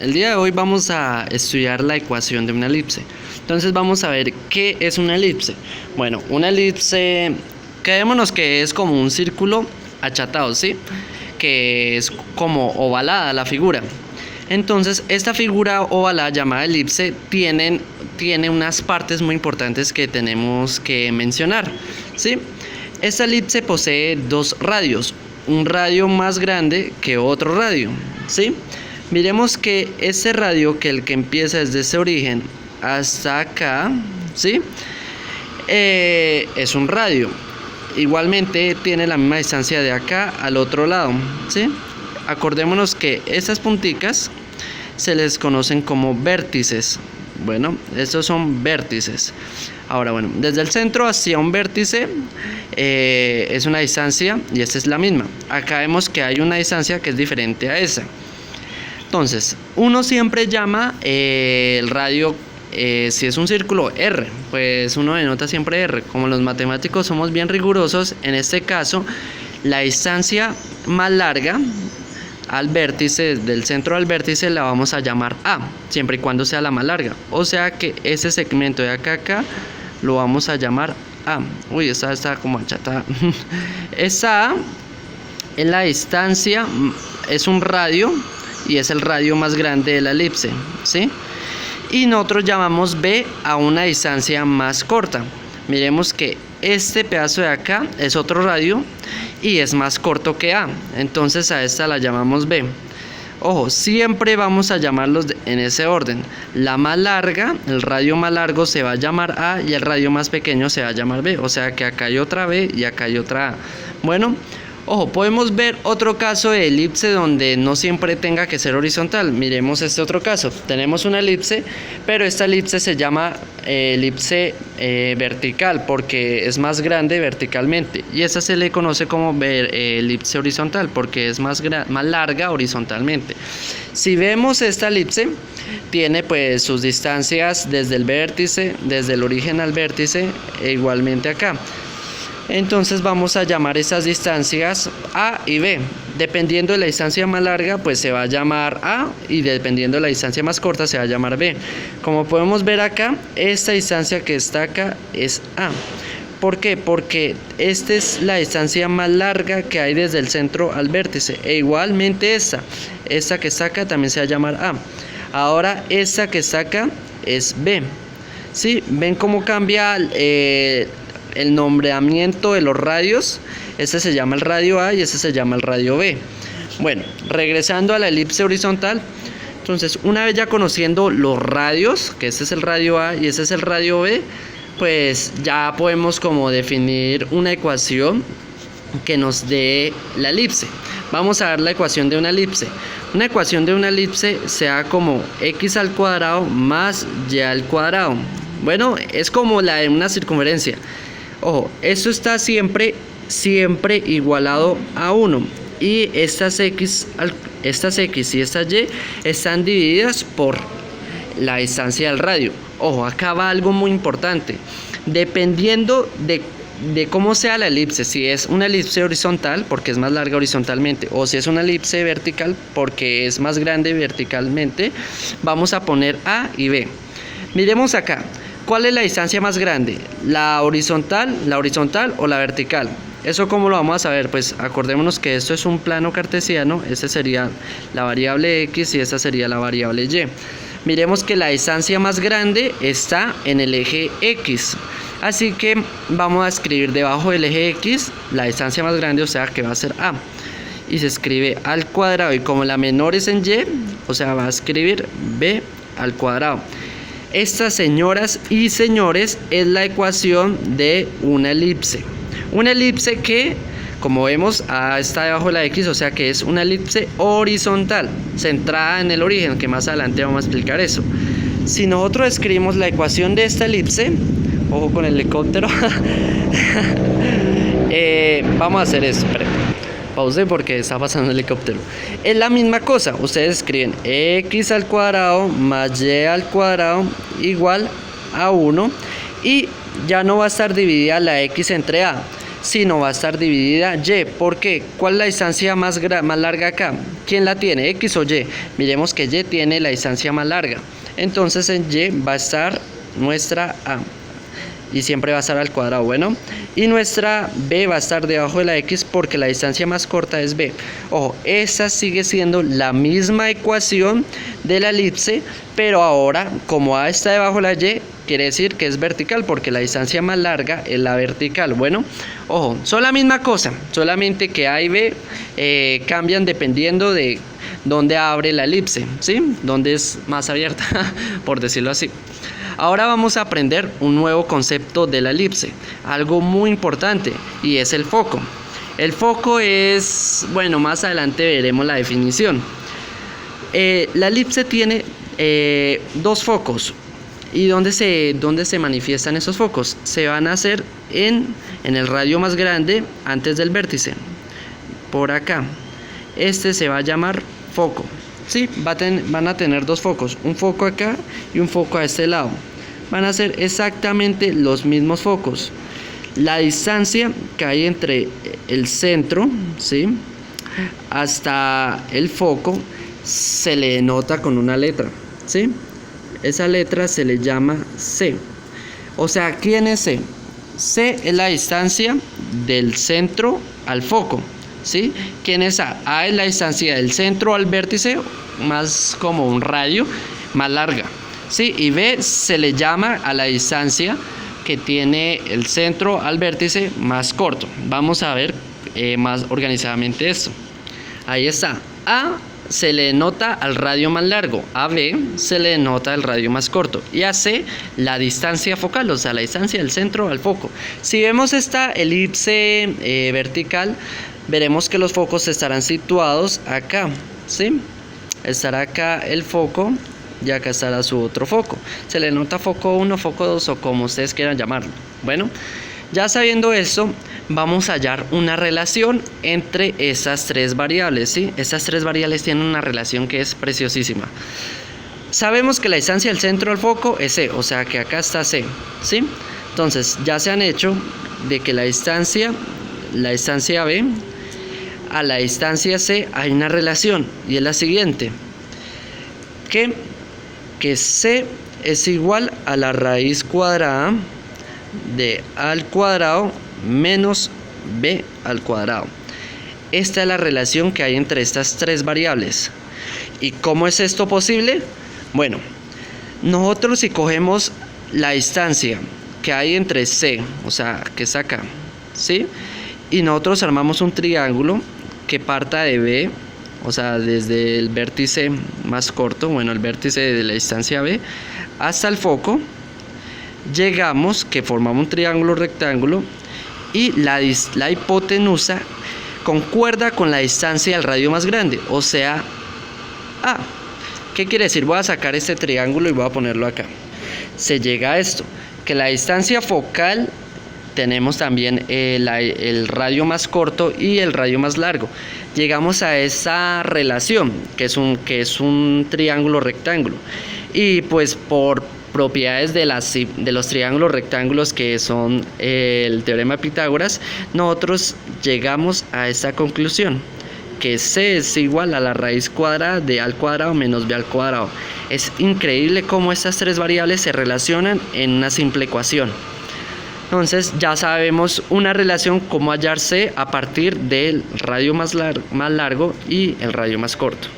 el día de hoy vamos a estudiar la ecuación de una elipse. Entonces vamos a ver qué es una elipse. Bueno, una elipse, quedémonos que es como un círculo achatado, ¿sí? Que es como ovalada la figura. Entonces esta figura ovalada llamada elipse tiene unas partes muy importantes que tenemos que mencionar, ¿sí? Esta elipse posee dos radios, un radio más grande que otro radio, ¿sí? Miremos que ese radio, que el que empieza desde ese origen hasta acá, ¿sí? Es un radio. Igualmente tiene la misma distancia de acá al otro lado, ¿sí? Acordémonos que estas punticas se les conocen como vértices. Bueno, estos son vértices. Ahora, bueno, desde el centro hacia un vértice es una distancia y esta es la misma. Acá vemos que hay una distancia que es diferente a esa. Entonces, uno siempre llama el radio, si es un círculo, R, pues uno denota siempre R. Como los matemáticos somos bien rigurosos, en este caso, la distancia más larga al vértice, del centro al vértice, la vamos a llamar A, siempre y cuando sea la más larga. O sea que ese segmento de acá a acá lo vamos a llamar A. Uy, esta está como achatada. Esa A es la distancia, es un radio y es el radio más grande de la elipse, ¿sí? Y nosotros llamamos B a una distancia más corta. Miremos que este pedazo de acá es otro radio y es más corto que A, entonces a esta la llamamos B. Ojo, siempre vamos a llamarlos en ese orden. La más larga, el radio más largo se va a llamar A y el radio más pequeño se va a llamar B. O sea que acá hay otra B y acá hay otra A. Bueno, ojo, podemos ver otro caso de elipse donde no siempre tenga que ser horizontal. Miremos este otro caso. Tenemos una elipse, pero esta elipse se llama elipse vertical porque es más grande verticalmente. Y esta se le conoce como elipse horizontal porque es más larga horizontalmente. Si vemos esta elipse, tiene pues sus distancias desde el vértice, desde el origen al vértice e igualmente acá. Entonces vamos a llamar esas distancias A y B. Dependiendo de la distancia más larga, pues se va a llamar A, y dependiendo de la distancia más corta se va a llamar B. Como podemos ver acá, esta distancia que está acá es A. ¿Por qué? Porque esta es la distancia más larga que hay desde el centro al vértice. E igualmente esta que está acá también se va a llamar A. Ahora esta que está acá es B. ¿Sí? ¿Ven cómo cambia el nombramiento de los radios? Este se llama el radio A y este se llama el radio B. Bueno, regresando a la elipse horizontal, entonces una vez ya conociendo los radios, que este es el radio A y este es el radio B, pues ya podemos como definir una ecuación que nos dé la elipse. Vamos a ver la ecuación de una elipse. Una ecuación de una elipse sea como x al cuadrado más y al cuadrado. Bueno, es como la de una circunferencia. Ojo, esto está siempre igualado a 1. Y estas x y estas y están divididas por la distancia del radio. Ojo, acá va algo muy importante. Dependiendo de cómo sea la elipse, si es una elipse horizontal, porque es más larga horizontalmente, o si es una elipse vertical, porque es más grande verticalmente, vamos a poner A y B. Miremos acá. ¿Cuál es la distancia más grande? ¿La horizontal o la vertical? ¿Eso cómo lo vamos a saber? Pues acordémonos que esto es un plano cartesiano. Esta sería la variable x y esta sería la variable y. Miremos que la distancia más grande está en el eje x. Así que vamos a escribir debajo del eje x la distancia más grande, o sea que va a ser A. Y se escribe al cuadrado. Y como la menor es en y, o sea, va a escribir b al cuadrado. Esta, señoras y señores, es la ecuación de una elipse. Una elipse que, como vemos, está debajo de la x, o sea que es una elipse horizontal, centrada en el origen, que más adelante vamos a explicar eso. Si nosotros escribimos la ecuación de esta elipse, ojo con el helicóptero, vamos a hacer esto. Pause porque está pasando el helicóptero. Es la misma cosa, ustedes escriben x al cuadrado más y al cuadrado igual a 1 y ya no va a estar dividida la x entre A, sino va a estar dividida Y. ¿Por qué? ¿Cuál es la distancia más larga acá? ¿Quién la tiene? ¿X o Y? Miremos que Y tiene la distancia más larga. Entonces en Y va a estar nuestra A. Y siempre va a estar al cuadrado, bueno. Y nuestra B va a estar debajo de la X porque la distancia más corta es B. Ojo, esa sigue siendo la misma ecuación de la elipse, pero ahora como A está debajo de la Y, quiere decir que es vertical porque la distancia más larga es la vertical. Bueno, ojo, son la misma cosa, solamente que A y B cambian dependiendo de dónde abre la elipse, ¿sí? Dónde es más abierta, por decirlo así. Ahora vamos a aprender un nuevo concepto de la elipse, algo muy importante, y es el foco. El foco es, bueno, más adelante veremos la definición. La elipse tiene dos focos. ¿Y dónde se manifiestan esos focos? Se van a hacer en el radio más grande antes del vértice, por acá. Este se va a llamar foco. Sí, van a tener dos focos, un foco acá y un foco a este lado. Van a ser exactamente los mismos focos. La distancia que hay entre el centro, ¿sí?, hasta el foco se le denota con una letra, ¿sí? Esa letra se le llama C. O sea, ¿quién es C? C es la distancia del centro al foco, ¿sí? ¿Quién es A? A es la distancia del centro al vértice, más como un radio, más larga, ¿sí? Y B se le llama a la distancia que tiene el centro al vértice más corto. Vamos a ver más organizadamente esto. Ahí está. A se le denota al radio más largo, a B se le denota al radio más corto y a C la distancia focal, o sea, la distancia del centro al foco. Si vemos esta elipse vertical, veremos que los focos estarán situados acá, ¿sí? Estará acá el foco y acá estará su otro foco. Se le nota foco 1, foco 2 o como ustedes quieran llamarlo. Bueno, ya sabiendo esto, vamos a hallar una relación entre esas tres variables, ¿sí? Estas tres variables tienen una relación que es preciosísima. Sabemos que la distancia del centro al foco es C, o sea que acá está C, ¿sí? Entonces ya se han hecho de que la distancia B a la distancia C hay una relación y es la siguiente, que C es igual a la raíz cuadrada de A al cuadrado menos B al cuadrado. Esta es la relación que hay entre estas tres variables. ¿Y cómo es esto posible? Bueno, nosotros si cogemos la distancia que hay entre C, o sea, que es acá, ¿sí?, y nosotros armamos un triángulo que parta de B, o sea, desde el vértice más corto, bueno, el vértice de la distancia B, hasta el foco, llegamos, que formamos un triángulo rectángulo, y la hipotenusa concuerda con la distancia del radio más grande, o sea, A. ¿Qué quiere decir? Voy a sacar este triángulo y voy a ponerlo acá. Se llega a esto, que la distancia focal, tenemos también el radio más corto y el radio más largo. Llegamos a esa relación, que es un triángulo rectángulo. Y pues por propiedades de los triángulos rectángulos, que son el teorema de Pitágoras, nosotros llegamos a esta conclusión, que C es igual a la raíz cuadrada de A al cuadrado menos B al cuadrado. Es increíble cómo estas tres variables se relacionan en una simple ecuación. Entonces ya sabemos una relación, cómo hallar C a partir del radio más largo y el radio más corto.